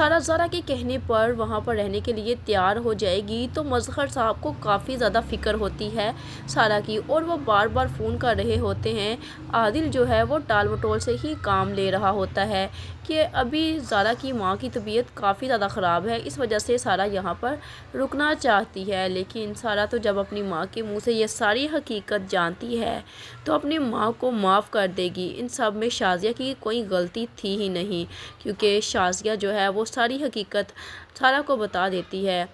सारा ज़रा के कहने पर वहाँ पर रहने के लिए तैयार हो जाएगी तो मज़हर साहब को काफ़ी ज़्यादा फ़िक्र होती है सारा की, और वो बार बार फ़ोन कर रहे होते हैं। आदिल जो है वो टाल मटोल से ही काम ले रहा होता है कि अभी ज़ारा की माँ की तबीयत काफ़ी ज़्यादा ख़राब है, इस वजह से सारा यहाँ पर रुकना चाहती है। लेकिन सारा तो जब अपनी माँ के मुँह से ये सारी हकीकत जानती है तो अपनी माँ को माफ़ कर देगी। इन सब में शाज़िया की कोई गलती थी ही नहीं, क्योंकि शाज़िया जो है वो सारी हकीकत सारा को बता देती है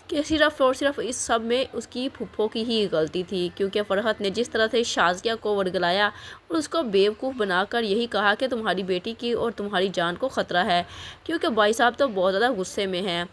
कि सिर्फ़ और सिर्फ इस सब में उसकी फूफो की ही गलती थी, क्योंकि फ़रहत ने जिस तरह से शाज़िया को वर्गलाया और उसको बेवकूफ़ बनाकर यही कहा कि तुम्हारी बेटी की और तुम्हारी जान को ख़तरा है, क्योंकि भाई साहब तो बहुत ज़्यादा गुस्से में हैं।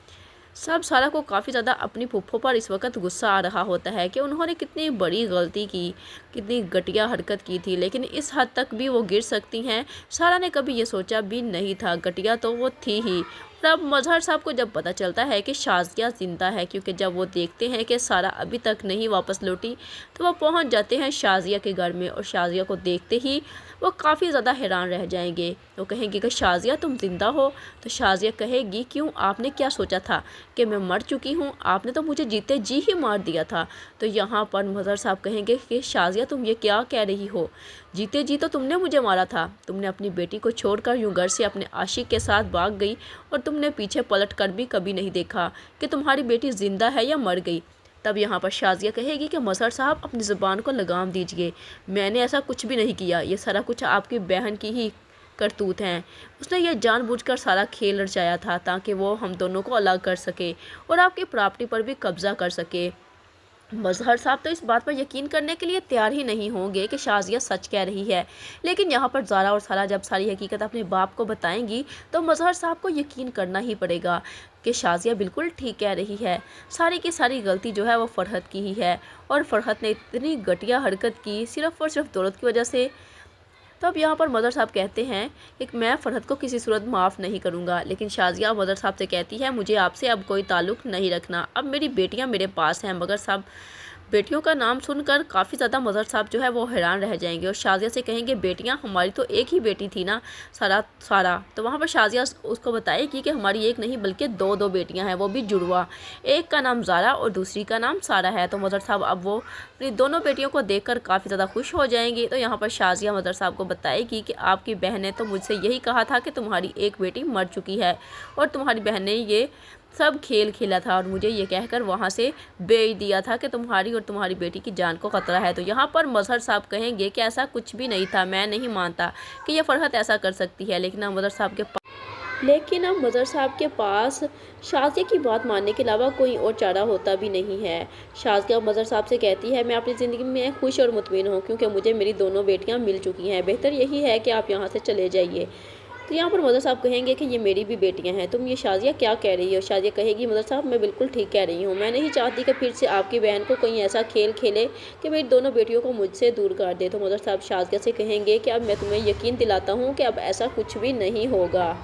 सब सारा को काफ़ी ज़्यादा अपनी फूफो पर इस वक्त गुस्सा आ रहा होता है कि उन्होंने कितनी बड़ी गलती की, कितनी घटिया हरकत की थी, लेकिन इस हद तक भी वो गिर सकती हैं सारा ने कभी ये सोचा भी नहीं था। घटिया तो वो थी ही। और अब मजहर साहब को जब पता चलता है कि शाज़िया ज़िंदा है, क्योंकि जब वो देखते हैं कि सारा अभी तक नहीं वापस लौटी, तो वो पहुंच जाते हैं शाज़िया के घर में, और शाज़िया को देखते ही वो काफ़ी ज़्यादा हैरान रह जाएंगे। वो कहेंगे कि शाज़िया तुम ज़िंदा हो? तो शाज़िया कहेगी क्यों, आपने क्या सोचा था कि मैं मर चुकी हूँ? आपने तो मुझे जीते जी ही मार दिया था। तो यहाँ पर मज़हर साहब कहेंगे कि शाज़िया तुम ये क्या कह रही हो, जीते जी तो तुमने मुझे मारा था। तुमने अपनी बेटी को छोड़कर यूँ घर से अपने आशिक के साथ भाग गई, और तुमने पीछे पलट कर भी कभी नहीं देखा कि तुम्हारी बेटी ज़िंदा है या मर गई। तब यहाँ पर शाज़िया कहेगी कि मज़हर साहब अपनी ज़ुबान को लगाम दीजिए, मैंने ऐसा कुछ भी नहीं किया, ये सारा कुछ आपकी बहन की ही करतूत हैं। उसने यह जानबूझकर सारा खेल रचाया था ताकि वो हम दोनों को अलग कर सके और आपकी प्रॉपर्टी पर भी कब्जा कर सके। मज़हर साहब तो इस बात पर यकीन करने के लिए तैयार ही नहीं होंगे कि शाज़िया सच कह रही है, लेकिन यहाँ पर ज़ारा और सारा जब सारी हकीकत अपने बाप को बताएंगी तो मज़हर साहब को यकीन करना ही पड़ेगा कि शाज़िया बिल्कुल ठीक कह रही है। सारी की सारी गलती जो है वो फ़रहत की ही है, और फ़रहत ने इतनी घटिया हरकत की सिर्फ़ और सिर्फ दौलत की वजह से। तो अब यहाँ पर मदर साहब कहते हैं कि मैं फ़रहत को किसी सूरत माफ़ नहीं करूँगा, लेकिन शाज़िया मदर साहब से कहती है मुझे आपसे अब कोई ताल्लुक़ नहीं रखना, अब मेरी बेटियाँ मेरे पास हैं। मगर साहब बेटियों का नाम सुनकर काफ़ी ज़्यादा मदर साहब जो है वो हैरान रह जाएंगे, और शाज़िया से कहेंगे बेटियाँ, हमारी तो एक ही बेटी थी ना सारा। तो वहाँ पर शाज़िया उसको बताएगी कि हमारी एक नहीं बल्कि दो दो बेटियाँ हैं, वो भी जुड़वा, एक का नाम ज़ारा और दूसरी का नाम सारा है। तो मदर साहब अब वो अपनी दोनों बेटियों को देखकर काफ़ी ज़्यादा खुश हो जाएंगी। तो यहाँ पर शाज़िया मदर साहब को बताएगी कि आपकी बहन ने तो मुझसे यही कहा था कि तुम्हारी एक बेटी मर चुकी है, और तुम्हारी बहन ने ये सब खेल खेला था और मुझे ये कहकर वहाँ से भेज दिया था कि तुम्हारी और तुम्हारी बेटी की जान को ख़तरा है। तो यहाँ पर मज़हर साहब कहेंगे कि ऐसा कुछ भी नहीं था, मैं नहीं मानता कि ये फ़रहत ऐसा कर सकती है। लेकिन अब मज़हर साहब के पास शाज़िया की बात मानने के अलावा कोई और चारा होता भी नहीं है। शाज़िया मज़हर साहब से कहती है मैं अपनी ज़िंदगी में खुश और मुतमईन हूँ, क्योंकि मुझे मेरी दोनों बेटियाँ मिल चुकी हैं, बेहतर यही है कि आप यहाँ से चले जाइए। तो यहाँ पर मदर साहब कहेंगे कि ये मेरी भी बेटियां हैं, तुम ये शाज़िया क्या कह रही हो? शाज़िया कहेगी मदर साहब मैं बिल्कुल ठीक कह रही हूँ, मैं नहीं चाहती कि फिर से आपकी बहन को कोई ऐसा खेल खेले कि मेरी दोनों बेटियों को मुझसे दूर कर दे। तो मदर साहब शाज़िया से कहेंगे कि अब मैं तुम्हें यकीन दिलाता हूँ कि अब ऐसा कुछ भी नहीं होगा।